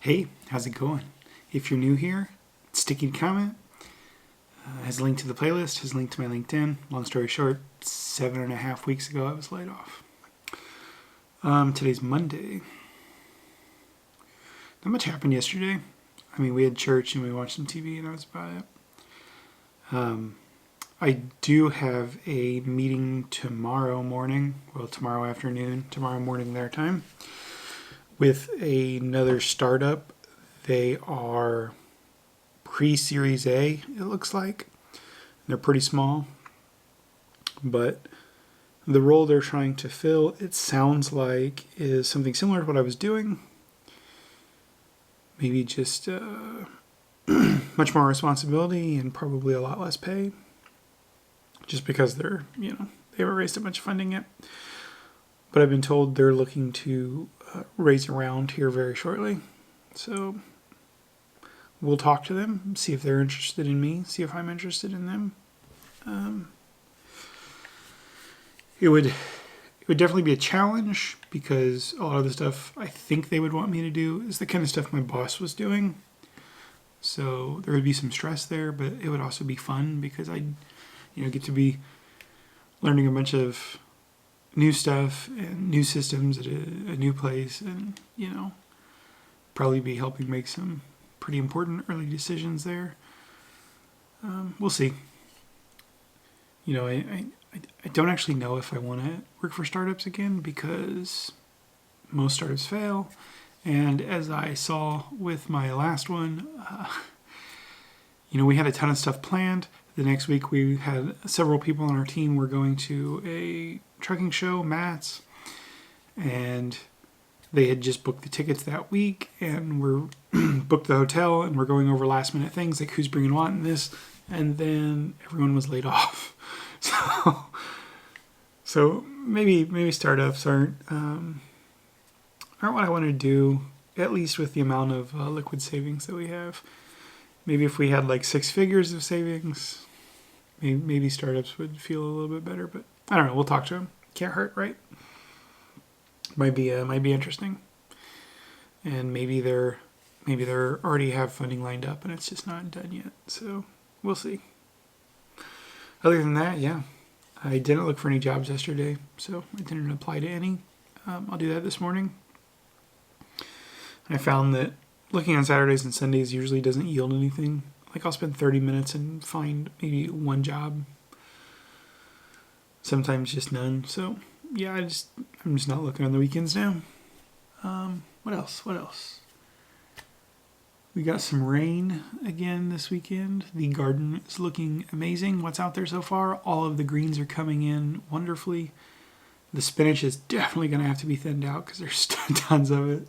Hey, how's it going? If you're new here, sticky comment has a link to the playlist, has a link to my LinkedIn. Long story short, 7.5 weeks ago I was laid off. Today's Monday. Not much happened yesterday. I mean, we had church and we watched some TV and that was about it. I do have a meeting tomorrow morning, tomorrow afternoon, tomorrow morning their time, with another startup. They are pre-Series A, it looks like. They're pretty small, but the role they're trying to fill, it sounds like, is something similar to what I was doing. Maybe just much more responsibility and probably a lot less pay, just because they haven't raised a bunch of funding yet. But I've been told they're looking to raise a round here very shortly. So we'll talk to them, see if they're interested in me, see if I'm interested in them. It would definitely be a challenge because a lot of the stuff I think they would want me to do is the kind of stuff my boss was doing. So there would be some stress there, but it would also be fun because I'd get to be learning a bunch of new stuff and new systems at a new place, and probably be helping make some pretty important early decisions there. We'll see. I don't actually know if I want to work for startups again because most startups fail. And as I saw with my last one, we had a ton of stuff planned. The next week we had several people on our team were going to a trucking show, Matt's, and they had just booked the tickets that week and were booked the hotel and we're going over last minute things like who's bringing what and this, and then everyone was laid off. So maybe startups aren't what I want to do, at least with the amount of liquid savings that we have. Maybe if we had like 6 figures of savings, maybe startups would feel a little bit better. But I don't know. We'll talk to them. Can't hurt, right? Might be interesting. And maybe they're already have funding lined up and it's just not done yet. So we'll see. Other than that, yeah, I didn't look for any jobs yesterday, so I didn't apply to any. I'll do that this morning. I found that looking on Saturdays and Sundays usually doesn't yield anything. Like I'll spend 30 minutes and find maybe one job. Sometimes just none. So yeah, I'm just not looking on the weekends now. What else? We got some rain again this weekend. The garden is looking amazing. What's out there so far? All of the greens are coming in wonderfully. The spinach is definitely going to have to be thinned out because there's tons of it.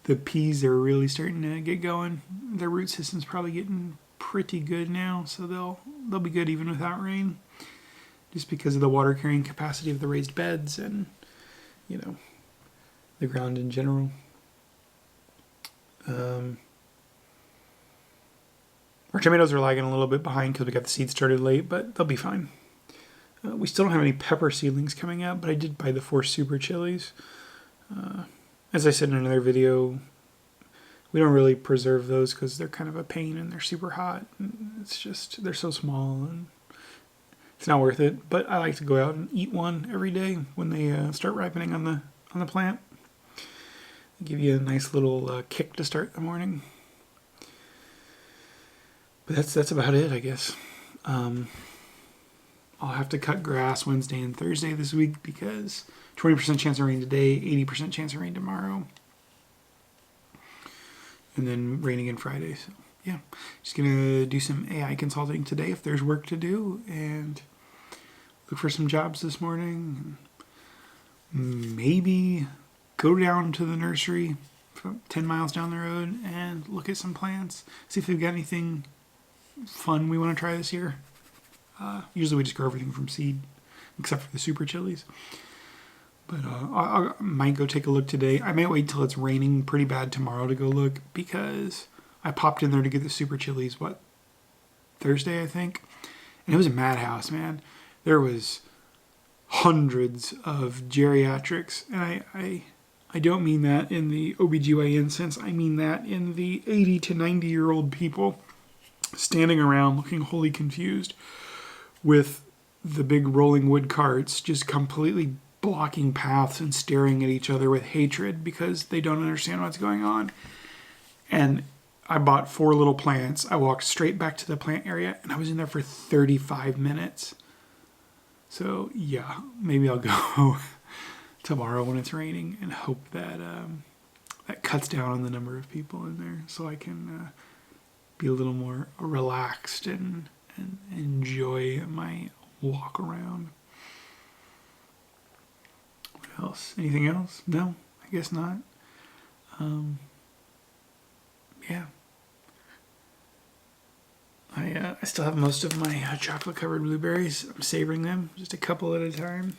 The peas are really starting to get going. Their root system's probably getting pretty good now, so they'll be good even without rain, just because of the water carrying capacity of the raised beds and the ground in general. Our tomatoes are lagging a little bit behind because we got the seeds started late, but they'll be fine. We still don't have any pepper seedlings coming out, but I did buy the 4 super chilies. As I said in another video, we don't really preserve those because they're kind of a pain and they're super hot. And it's just, they're so small and it's not worth it. But I like to go out and eat one every day when they start ripening on the plant. Give you a nice little kick to start the morning. But that's about it, I guess. I'll have to cut grass Wednesday and Thursday this week because 20% chance of rain today, 80% chance of rain tomorrow, and then rain again Friday. So yeah, just gonna do some AI consulting today if there's work to do, and look for some jobs this morning. Maybe go down to the nursery 10 miles down the road and look at some plants, see if they've got anything fun we want to try this year. Usually we just grow everything from seed, except for the super chilies. But I might go take a look today. I might wait till it's raining pretty bad tomorrow to go look, because I popped in there to get the super chilies, Thursday, I think? And it was a madhouse, man. There was hundreds of geriatrics, and I don't mean that in the OBGYN sense. I mean that in the 80 to 90-year-old people standing around looking wholly confused with the big rolling wood carts just completely blocking paths and staring at each other with hatred because they don't understand what's going on. And I bought 4 little plants. I walked straight back to the plant area, and I was in there for 35 minutes. So, yeah, maybe I'll go tomorrow when it's raining and hope that that cuts down on the number of people in there so I can be a little more relaxed and enjoy my walk around. What else? Anything else? No, I guess not. Yeah. I still have most of my chocolate-covered blueberries. I'm savoring them, just a couple at a time.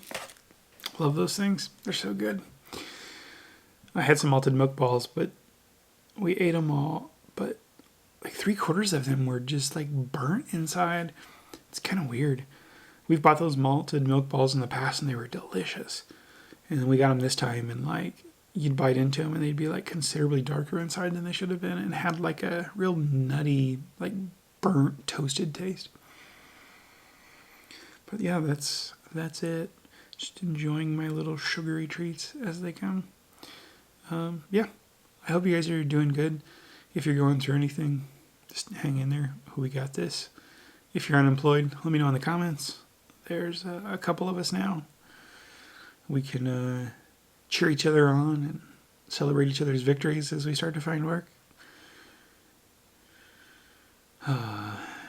Love those things. They're so good. I had some malted milk balls, but we ate them all. But like 3/4 of them were just like burnt inside. It's kind of weird. We've bought those malted milk balls in the past, and they were delicious. And then we got them this time, and like you'd bite into them, and they'd be like considerably darker inside than they should have been, and had like a real nutty, like burnt toasted taste. But yeah, that's it. Just enjoying my little sugary treats as they come. Yeah, I hope you guys are doing good. If you're going through anything, just hang in there. We got this. If you're unemployed, let me know in the comments. There's a couple of us now. We can cheer each other on and celebrate each other's victories as we start to find work.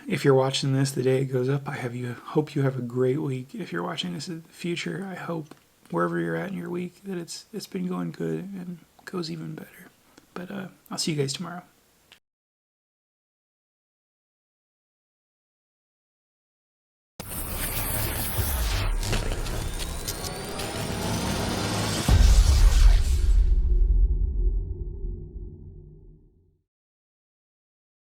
If you're watching this the day it goes up, hope you have a great week. If you're watching this in the future, I hope wherever you're at in your week that it's been going good and goes even better. But I'll see you guys tomorrow.